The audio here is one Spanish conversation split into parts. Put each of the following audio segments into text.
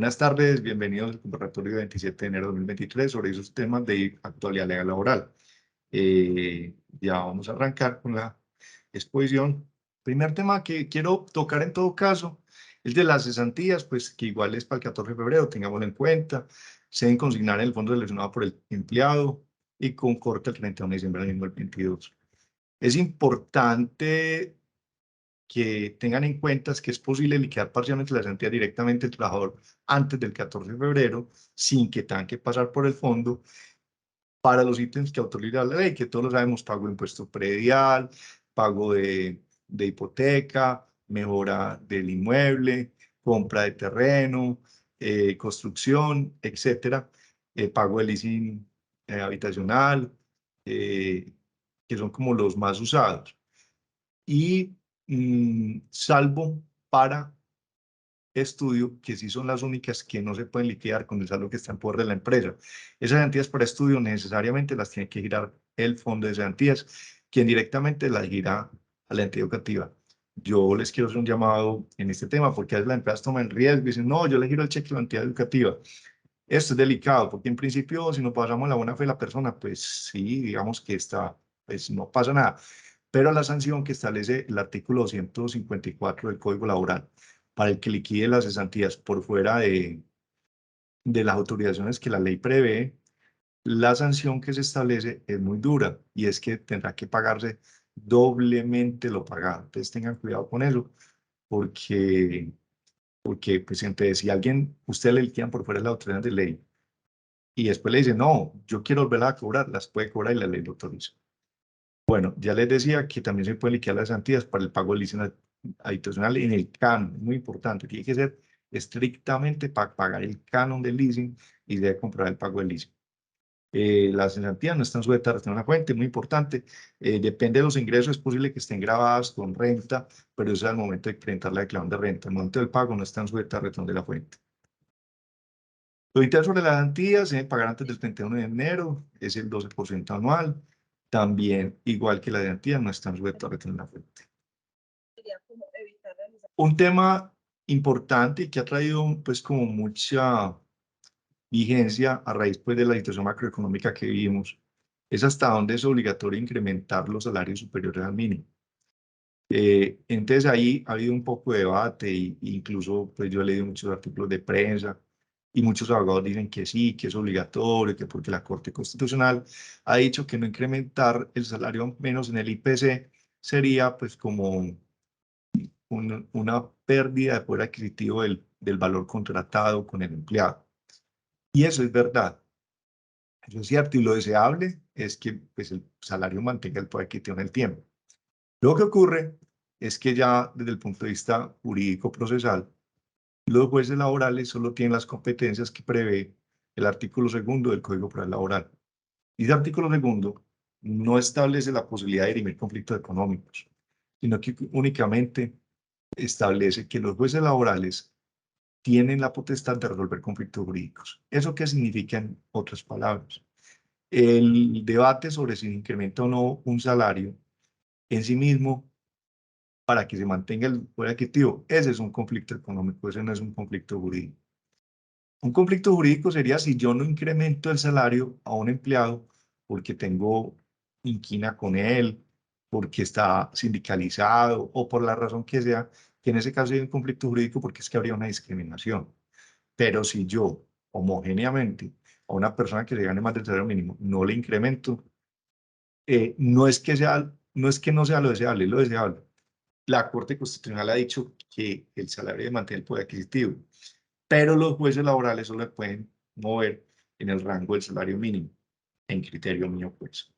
Buenas tardes, bienvenidos al conversatorio 27 de enero de 2023 sobre esos temas de actualidad legal laboral. Ya vamos a arrancar con la exposición. Primer tema que quiero tocar en todo caso, el de las cesantías, pues que igual es para el 14 de febrero, tengámoslo en cuenta. Se deben consignar en el fondo seleccionado por el empleado y con corte el 31 de diciembre del 2022. Es importante que tengan en cuenta es que es posible liquidar parcialmente la cesantía directamente al trabajador antes del 14 de febrero, sin que tengan que pasar por el fondo, para los ítems que autoriza la ley, que todos lo sabemos: pago de impuesto predial, pago de hipoteca, mejora del inmueble, compra de terreno, construcción, etcétera, pago de leasing habitacional, que son como los más usados. Y salvo para estudio, que sí son las únicas que no se pueden liquidar con el saldo que está en poder de la empresa. Esas cesantías para estudio necesariamente las tiene que girar el fondo de cesantías, quien directamente las gira a la entidad educativa. Yo les quiero hacer un llamado en este tema, porque a veces las empresas toman riesgo y dicen: no, yo le giro el cheque a la entidad educativa. Esto es delicado, porque en principio, si nos pasamos la buena fe de la persona, pues sí, digamos que pues no pasa nada. Pero la sanción que establece el artículo 254 del Código Laboral para el que liquide las cesantías por fuera de las autorizaciones que la ley prevé, la sanción que se establece es muy dura, y es que tendrá que pagarse doblemente lo pagado. Entonces tengan cuidado con eso, porque pues entonces, si alguien, usted le liquidan por fuera de la autoridad de ley y después le dice: no, yo quiero volverla a cobrar, las puede cobrar y la ley lo autoriza. Bueno, ya les decía que también se puede liquidar las cesantías para el pago del leasing adicional en el canon. Es muy importante, tiene que ser estrictamente para pagar el canon del leasing y debe comprobar el pago del leasing. Las cesantías no están sujetas a retener una fuente, muy importante. Depende de los ingresos, es posible que estén grabadas con renta, pero eso es al momento de presentar la declaración de renta. Al momento del pago no están sujetas a retener de la fuente. Lo inicial sobre las cesantías se debe pagar antes del 31 de enero, es el 12% anual. También, igual que las cesantías, no están sujetas a retener la fuente. Un tema importante y que ha traído pues como mucha vigencia a raíz pues de la situación macroeconómica que vivimos es hasta dónde es obligatorio incrementar los salarios superiores al mínimo. Entonces ahí ha habido un poco de debate, e incluso pues yo he leído muchos artículos de prensa y muchos abogados dicen que sí, que es obligatorio, que porque la Corte Constitucional ha dicho que no incrementar el salario menos en el IPC sería pues como una pérdida de poder adquisitivo del valor contratado con el empleado. Y eso es verdad, eso es cierto, y lo deseable es que pues, el salario mantenga el poder adquisitivo en el tiempo. Lo que ocurre es que ya desde el punto de vista jurídico procesal, los jueces laborales solo tienen las competencias que prevé el artículo 2 del Código Penal Laboral. Y ese artículo 2 no establece la posibilidad de dirimir conflictos económicos, sino que únicamente establece que los jueces laborales tienen la potestad de resolver conflictos jurídicos. ¿Eso qué significa en otras palabras? El debate sobre si incrementa o no un salario en sí mismo para que se mantenga el poder adquisitivo, ese es un conflicto económico, ese no es un conflicto jurídico. Un conflicto jurídico sería si yo no incremento el salario a un empleado porque tengo inquina con él, porque está sindicalizado o por la razón que sea, que en ese caso hay un conflicto jurídico porque es que habría una discriminación. Pero si yo homogéneamente a una persona que se gane más del salario mínimo no le incremento, no es que no sea lo deseable, es lo deseable. La Corte Constitucional ha dicho que el salario debe mantener el poder adquisitivo, pero los jueces laborales solo pueden mover en el rango del salario mínimo, en criterio mío, pues,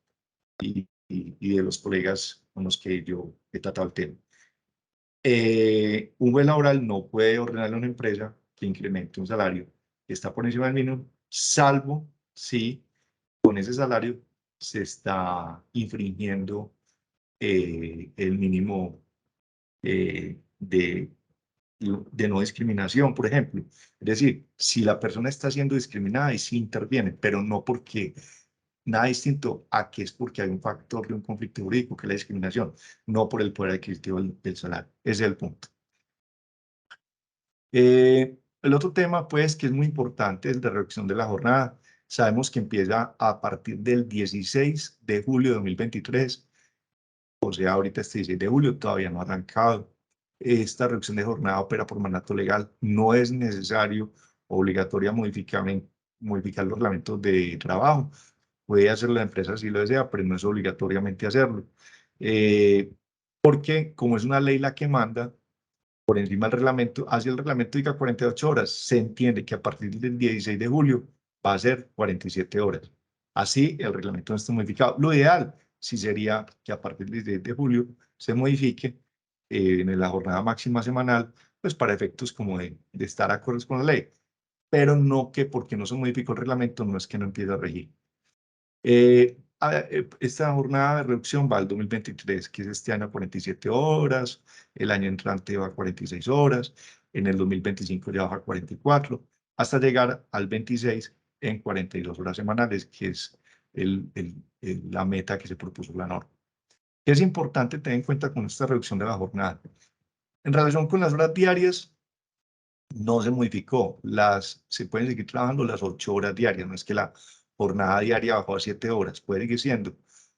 y de los colegas con los que yo he tratado el tema. Un juez laboral no puede ordenarle a una empresa que incremente un salario que está por encima del mínimo, salvo si con ese salario se está infringiendo el mínimo de no discriminación, por ejemplo. Es decir, si la persona está siendo discriminada y sí interviene, pero no porque nada distinto a que es porque hay un factor de un conflicto jurídico, que es la discriminación, no por el poder adquisitivo del salario. Ese es el punto. El otro tema, pues, que es muy importante, es de reducción de la jornada. Sabemos que empieza a partir del 16 de julio de 2023, o sea, ahorita este 16 de julio todavía no ha arrancado. Esta reducción de jornada opera por mandato legal. No es necesario, obligatoria, modificar los reglamentos de trabajo. Puede hacerlo la empresa si lo desea, pero no es obligatoriamente hacerlo. Porque como es una ley la que manda, por encima del reglamento, hacia el reglamento diga 48 horas, se entiende que a partir del 16 de julio va a ser 47 horas. Así el reglamento no está modificado. Lo ideal sí sería que a partir del 16 de julio se modifique en la jornada máxima semanal, pues para efectos como de estar acordes con la ley, pero no que porque no se modificó el reglamento no es que no empiece a regir. Esta jornada de reducción va al 2023, que es este año a 47 horas, el año entrante va a 46 horas, en el 2025 ya baja a 44, hasta llegar al 26 en 42 horas semanales, que es la meta que se propuso la norma. Es importante tener en cuenta con esta reducción de la jornada. En relación con las horas diarias, no se modificó. Se pueden seguir trabajando las 8 horas diarias, no es que la jornada diaria bajó a 7 horas, puede seguir siendo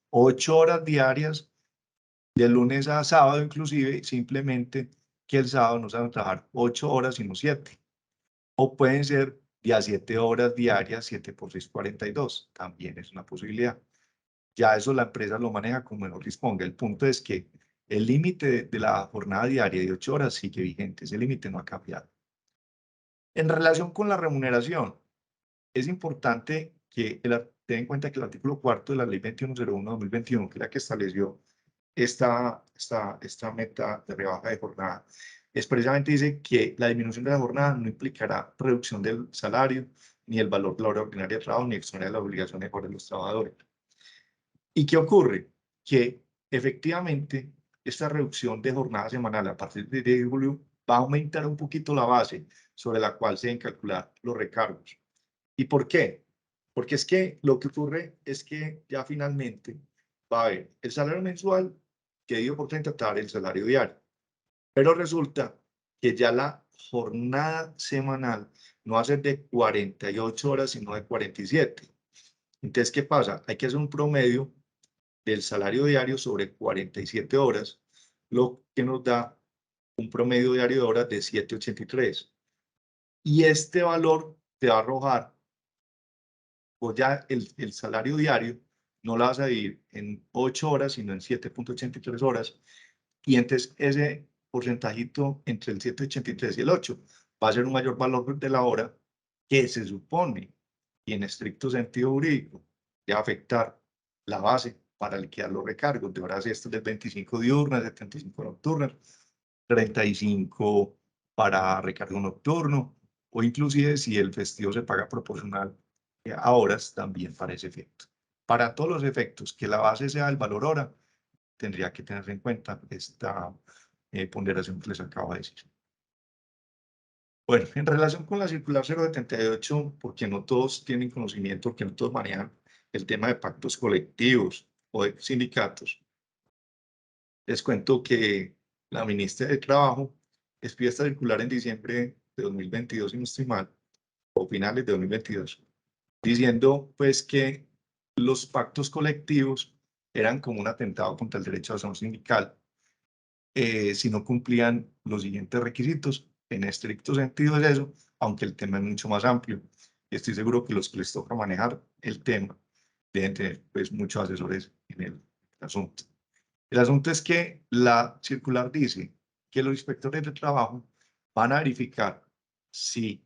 8 horas diarias de lunes a sábado inclusive, simplemente que el sábado no se van a trabajar 8 horas sino 7. O pueden ser de a 7 horas diarias, 7 por 6, 42, también es una posibilidad. Ya eso la empresa lo maneja como mejor disponga. El punto es que el límite de la jornada diaria de 8 horas sigue vigente, ese límite no ha cambiado. En relación con la remuneración, es importante que tenga en cuenta que el artículo 4 de la ley 2101/2021, que es la que estableció esta meta de rebaja de jornada, expresamente dice que la disminución de la jornada no implicará reducción del salario, ni el valor de la hora ordinaria de trabajo, ni exonerar la obligación de de los trabajadores. ¿Y qué ocurre? Que efectivamente esta reducción de jornada semanal a partir de julio va a aumentar un poquito la base sobre la cual se deben calcular los recargos. ¿Y por qué? Porque es que lo que ocurre es que ya finalmente va a haber el salario mensual que dio por 30 tal el salario diario. Pero resulta que ya la jornada semanal no va a ser de 48 horas, sino de 47. Entonces, ¿qué pasa? Hay que hacer un promedio del salario diario sobre 47 horas, lo que nos da un promedio diario de horas de 7,83. Y este valor te va a arrojar, pues ya el salario diario no lo vas a dividir en 8 horas, sino en 7,83 horas. Y entonces ese porcentajito entre el 7,83 y el 8 va a ser un mayor valor de la hora que se supone, y en estricto sentido jurídico, de afectar la base para liquidar los recargos de horas extras de 25 diurnas, 75 nocturnas, 35 para recargo nocturno, o inclusive si el festivo se paga proporcional a horas, también para ese efecto. Para todos los efectos, que la base sea el valor hora, tendría que tenerse en cuenta esta ponderación que les acabo de decir. Bueno, en relación con la circular 078, porque no todos tienen conocimiento, porque no todos manejan el tema de pactos colectivos o de sindicatos, les cuento que la ministra de Trabajo expidió esta circular en diciembre de 2022, si no estoy mal, o finales de 2022, diciendo pues que los pactos colectivos eran como un atentado contra el derecho a acción sindical si no cumplían los siguientes requisitos. En estricto sentido es eso, aunque el tema es mucho más amplio. Y estoy seguro que los que les toca manejar el tema deben tener pues muchos asesores en el asunto. El asunto es que la circular dice que los inspectores de trabajo van a verificar si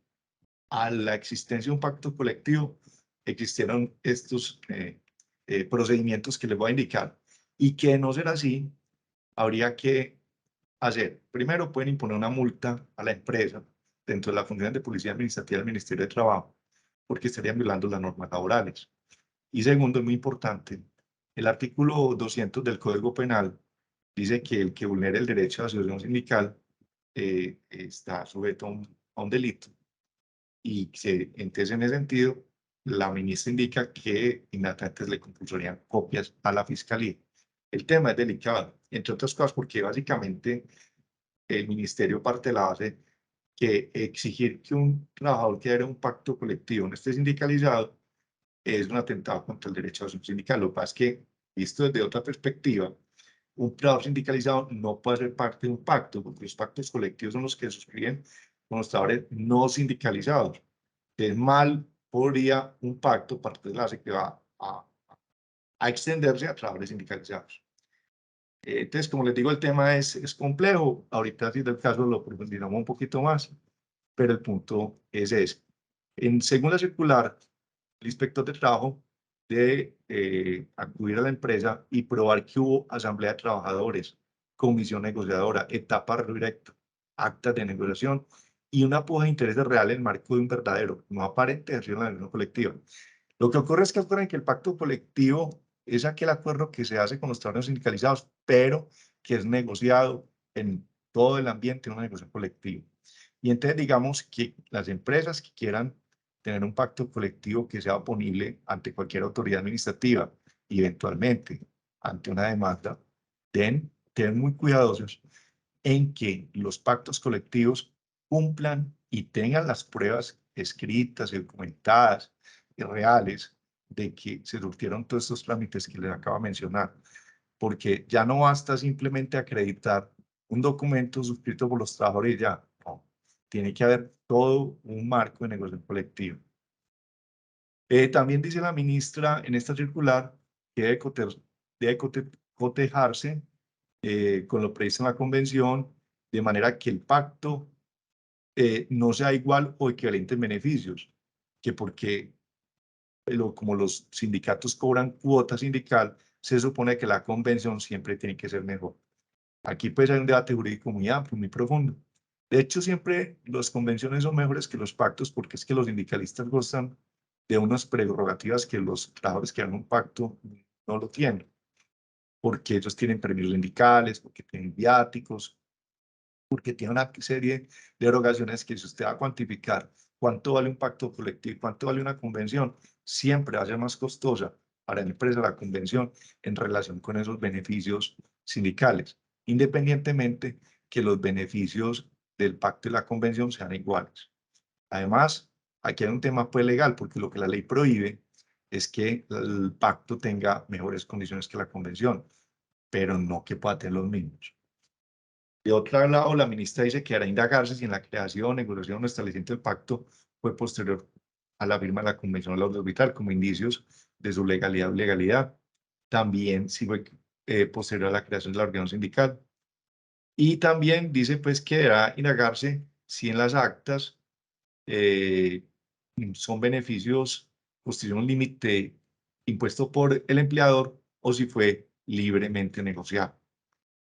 a la existencia de un pacto colectivo existieron estos procedimientos que les voy a indicar, y que no ser así, habría que hacer, primero pueden imponer una multa a la empresa dentro de la función de policía administrativa del Ministerio de Trabajo, porque estarían violando las normas laborales. Y segundo, es muy importante, el artículo 200 del Código Penal dice que el que vulnere el derecho a asociación sindical está sujeto a un delito. Y entonces, en ese sentido, la ministra indica que inmediatamente le compulsarían copias a la fiscalía. El tema es delicado, entre otras cosas, porque básicamente el ministerio parte de la base que exigir que un trabajador que haga un pacto colectivo no esté sindicalizado es un atentado contra el derecho a acción sindical. Lo que pasa es que, visto desde otra perspectiva, un trabajador sindicalizado no puede ser parte de un pacto, porque los pactos colectivos son los que suscriben con los trabajadores no sindicalizados. Es mal podría un pacto partirse que va a extenderse a trabajadores sindicalizados. Entonces, como les digo, el tema es complejo. Ahorita, si es el caso, lo profundizamos un poquito más, pero el punto es ese. Según la circular, el inspector de trabajo debe acudir a la empresa y probar que hubo asamblea de trabajadores, comisión negociadora, etapa redirecto, actas de negociación y una puja de intereses reales en el marco de un verdadero, no aparente ejercicio de la negociación colectiva. Lo que ocurre es que acuerdan que el pacto colectivo es aquel acuerdo que se hace con los trabajadores sindicalizados, pero que es negociado en todo el ambiente de una negociación colectiva. Y entonces digamos que las empresas que quieran tener un pacto colectivo que sea oponible ante cualquier autoridad administrativa y eventualmente ante una demanda, estén muy cuidadosos en que los pactos colectivos cumplan y tengan las pruebas escritas y documentadas y reales de que se surtieron todos estos trámites que les acabo de mencionar, porque ya no basta simplemente acreditar un documento suscrito por los trabajadores y ya, no, tiene que haber todo un marco de negociación colectiva. También dice la ministra en esta circular que debe cotejarse con lo previsto en la convención, de manera que el pacto no sea igual o equivalente en beneficios, que porque como los sindicatos cobran cuota sindical, se supone que la convención siempre tiene que ser mejor. Aquí pues hay un debate jurídico muy amplio, muy profundo. De hecho, siempre las convenciones son mejores que los pactos porque es que los sindicalistas gozan de unas prerrogativas que los trabajadores que hagan un pacto no lo tienen, porque ellos tienen permisos sindicales, porque tienen viáticos, porque tiene una serie de erogaciones que si usted va a cuantificar cuánto vale un pacto colectivo, cuánto vale una convención, siempre va a ser más costosa para la empresa la convención en relación con esos beneficios sindicales, independientemente que los beneficios del pacto y la convención sean iguales. Además, aquí hay un tema pues legal, porque lo que la ley prohíbe es que el pacto tenga mejores condiciones que la convención, pero no que pueda tener los mismos. De otro lado, la ministra dice que hará indagarse si en la creación, negociación o establecimiento del pacto fue posterior a la firma de la Convención de la Orden Orbital como indicios de su legalidad o ilegalidad. También si fue posterior a la creación de la organización sindical. Y también dice pues que deberá indagarse si en las actas eh, son beneficios, constituyen un límite impuesto por el empleador o si fue libremente negociado.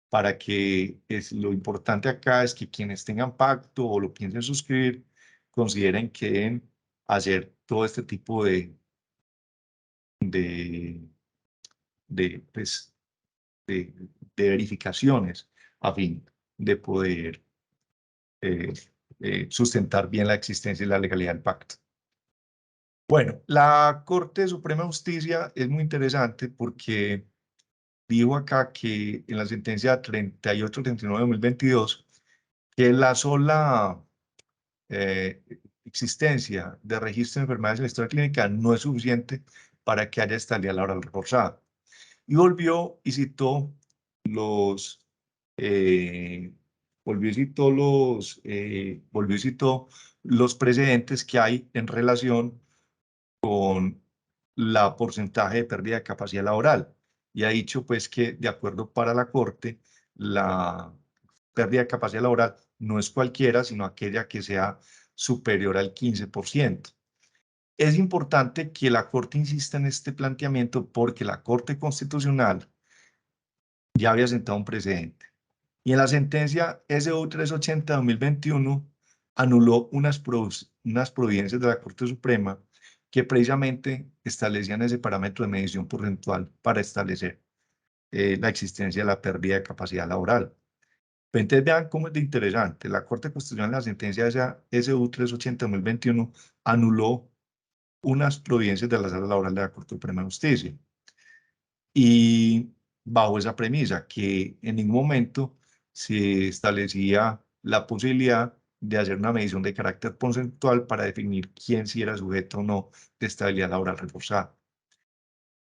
Para que lo importante acá es que quienes tengan pacto o lo piensen suscribir, consideren que deben hacer todo este tipo de, pues, de verificaciones a fin de poder eh, sustentar bien la existencia y la legalidad del pacto. Bueno, la Corte Suprema de Justicia es muy interesante porque digo acá que en la sentencia 3839 de 2022, que la sola existencia de registro de enfermedades en la historia clínica no es suficiente para que haya estabilidad laboral reforzada. Y volvió y citó los, eh, volvió y citó los precedentes que hay en relación con la porcentaje de pérdida de capacidad laboral. Y ha dicho pues que de acuerdo para la Corte, la pérdida de capacidad laboral no es cualquiera, sino aquella que sea superior al 15%. Es importante que la Corte insista en este planteamiento porque la Corte Constitucional ya había sentado un precedente. Y en la sentencia SU 380 de 2021 anuló unas providencias de la Corte Suprema que precisamente establecían ese parámetro de medición porcentual para establecer la existencia de la pérdida de capacidad laboral. Pero entonces vean cómo es de interesante. La Corte Constitucional en la sentencia SU 380 de 2021 anuló unas providencias de la Sala Laboral de la Corte Suprema de Justicia. Y bajo esa premisa, que en ningún momento se establecía la posibilidad de hacer una medición de carácter porcentual para definir quién sí era sujeto o no de estabilidad laboral reforzada.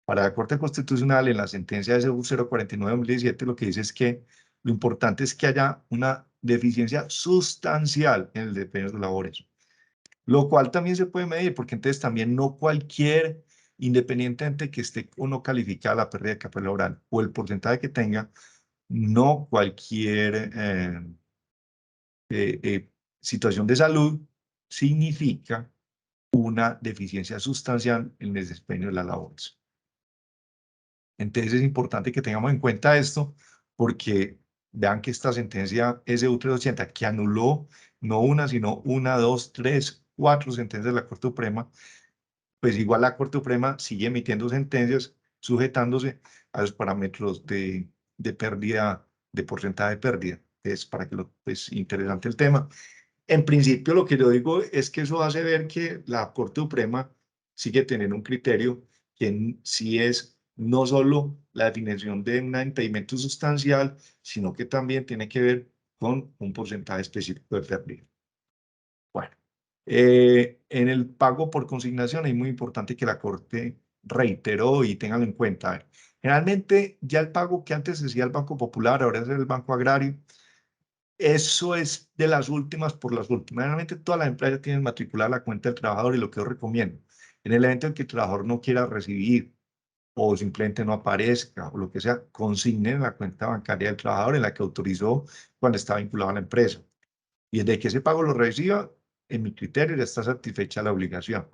Para la Corte Constitucional, en la sentencia de SU 049/2017, lo que dice es que lo importante es que haya una deficiencia sustancial en el desempeño de sus labores, lo cual también se puede medir, porque entonces también no cualquier, independientemente que esté o no calificada la pérdida de capacidad laboral o el porcentaje que tenga, no cualquier situación de salud significa una deficiencia sustancial en el desempeño de las labores. Entonces es importante que tengamos en cuenta esto porque vean que esta sentencia SU 380 que anuló no una, sino una, dos, tres, cuatro sentencias de la Corte Suprema, pues igual la Corte Suprema sigue emitiendo sentencias sujetándose a los parámetros de pérdida, de porcentaje de pérdida. Es para que lo, pues interesante el tema. En principio, lo que yo digo es que eso hace ver que la Corte Suprema sigue teniendo un criterio que sí es no solo la definición de un impedimento sustancial, sino que también tiene que ver con un porcentaje específico de pérdida. Bueno, en el pago por consignación es muy importante que la Corte reiteró y ténganlo en cuenta. Generalmente, ya el pago que antes decía el Banco Popular, ahora es el Banco Agrario, eso es de las últimas por las últimas. Realmente todas las empresas tienen matriculada la cuenta del trabajador y lo que yo recomiendo, en el evento en que el trabajador no quiera recibir o simplemente no aparezca o lo que sea, consignen la cuenta bancaria del trabajador en la que autorizó cuando está vinculado a la empresa. Y desde que ese pago lo reciba, en mi criterio ya está satisfecha la obligación.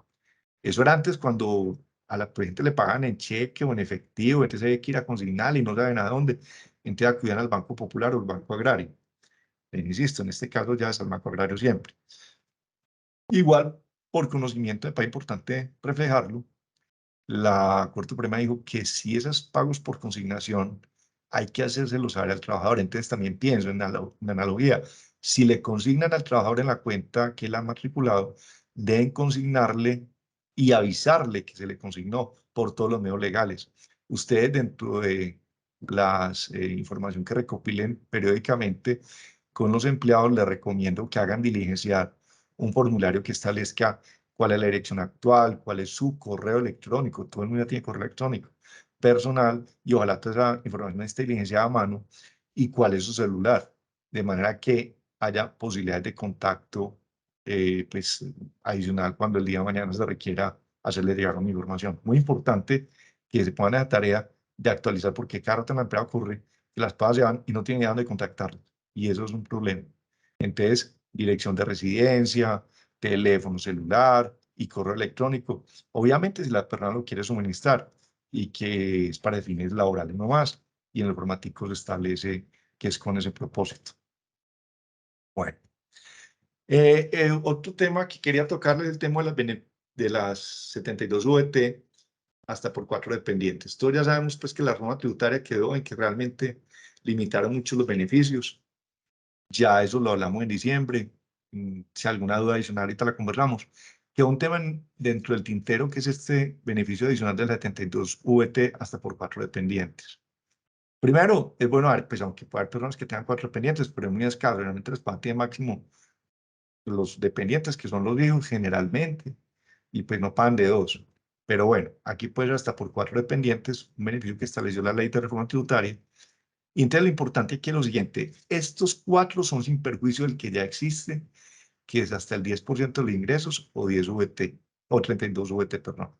Eso era antes cuando a la gente le pagan en cheque o en efectivo, entonces hay que ir a consignar y no saben a dónde. Entonces acudían al Banco Popular o al Banco Agrario. Insisto, en este caso ya es al Banco Agrario siempre. Igual, por conocimiento, me parece importante reflejarlo, la Corte Suprema dijo que si esos pagos por consignación hay que hacérselos saber al trabajador. Entonces también pienso en la analogía. Si le consignan al trabajador en la cuenta que él ha matriculado, deben consignarle y avisarle que se le consignó por todos los medios legales. Ustedes dentro de las información que recopilen periódicamente con los empleados, les recomiendo que hagan diligenciar un formulario que establezca cuál es la dirección actual, cuál es su correo electrónico, todo el mundo tiene correo electrónico personal y ojalá toda esa información esté diligenciada a mano y cuál es su celular, de manera que haya posibilidades de contacto pues, adicional cuando el día de mañana se requiera hacerle llegar una información. Muy importante que se pongan a la tarea de actualizar porque cada rato en la empresa ocurre que las pruebas se van y no tienen idea dónde contactarlos y eso es un problema. Entonces, dirección de residencia, teléfono celular y correo electrónico. Obviamente, si la persona lo quiere suministrar y que es para fines laborales no más, y en el formatico se establece que es con ese propósito. Bueno, otro tema que quería tocarles es el tema de las 72 VT hasta por 4 dependientes. Todos ya sabemos pues que la reforma tributaria quedó en que realmente limitaron mucho los beneficios. Ya eso lo hablamos en diciembre. Si alguna duda adicional, ahorita la conversamos. Quedó un tema dentro del tintero que es este beneficio adicional del 72 VT hasta por 4 dependientes. Primero, es bueno, pues aunque pueda haber personas que tengan 4 dependientes, pero es muy escaso. Realmente les pagan máximo los dependientes, que son los hijos generalmente, y pues no pagan de 2. Pero bueno, aquí puede hasta por 4 dependientes, un beneficio que estableció la ley de reforma tributaria. Y entonces lo importante aquí es lo siguiente, estos 4 son sin perjuicio del que ya existe, que es hasta el 10% de los ingresos o 10 VT, o 32 VT, perdón.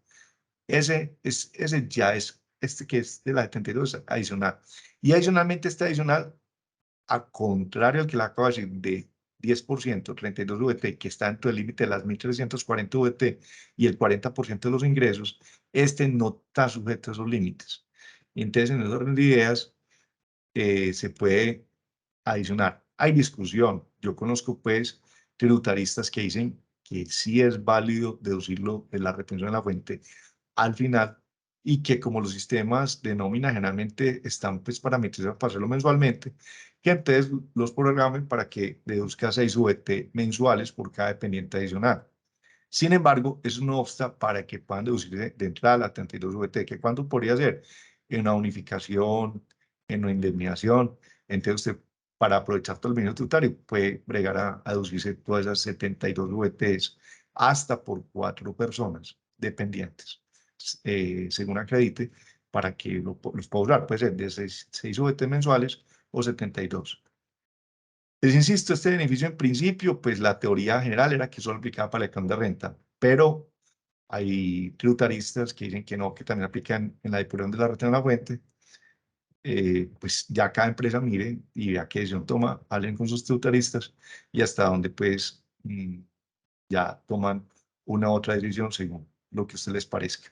Ese ya es, este que es de la 72 adicional. Y adicionalmente este adicional, al contrario al que le acabo de decir, de 10%, 32 VT, que está dentro del límite de las 1.340 VT y el 40% de los ingresos, este no está sujeto a esos límites. Entonces, en el orden de ideas, se puede adicionar. Hay discusión. Yo conozco, pues, tributaristas que dicen que sí es válido deducirlo de la retención de la fuente al final y que como los sistemas de nómina generalmente están pues parametrizados para hacerlo mensualmente, que entonces los programen para que deduzca 6 VT mensuales por cada dependiente adicional. Sin embargo, eso no obsta para que puedan deducirse de entrada la 32 VT, que cuánto podría ser en una unificación, en una indemnización. Entonces usted para aprovechar todo el beneficio tributario, puede bregar a deducirse todas esas 72 VTs hasta por 4 personas dependientes, según acredite, para que los pueda usar. Puede ser de 6 VT mensuales o 72. Les insisto, este beneficio en principio, pues la teoría general era que solo aplicaba para el declaración de renta, pero hay tributaristas que dicen que no, que también aplican en la depuración de la renta en la fuente. Pues ya cada empresa mire y vea qué decisión toma, hablen con sus tributaristas y hasta donde pues ya toman una u otra decisión según lo que a ustedes les parezca.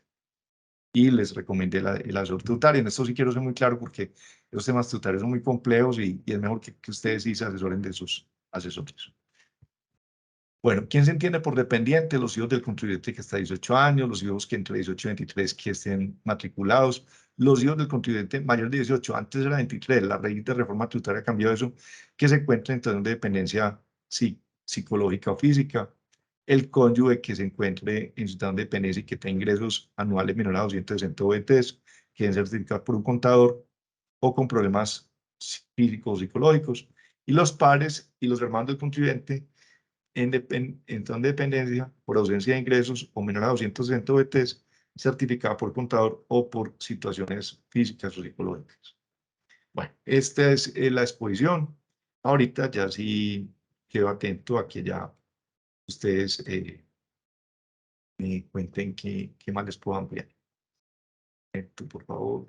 Y les recomendé el asesor tributario. En esto sí quiero ser muy claro porque los temas tributarios son muy complejos y es mejor que ustedes sí se asesoren de sus asesores. Bueno, ¿quién se entiende por dependiente? Los hijos del contribuyente que está a 18 años, los hijos que entre 18 y 23 que estén matriculados, los hijos del contribuyente mayor de 18, antes era 23, la ley de reforma tributaria cambió eso, que se encuentra en situación de dependencia psicológica o física, el cónyuge que se encuentre en situación de dependencia y que tenga ingresos anuales menores a 260 VTs, que deben ser certificados por un contador o con problemas físicos o psicológicos, y los padres y los hermanos del contribuyente en situación de dependencia por ausencia de ingresos o menor a 260 VTs, certificada por contador o por situaciones físicas o psicológicas. Bueno, esta es la exposición. Ahorita ya sí quedo atento a que ya ustedes me cuenten qué más les puedo ampliar. Tú, por favor.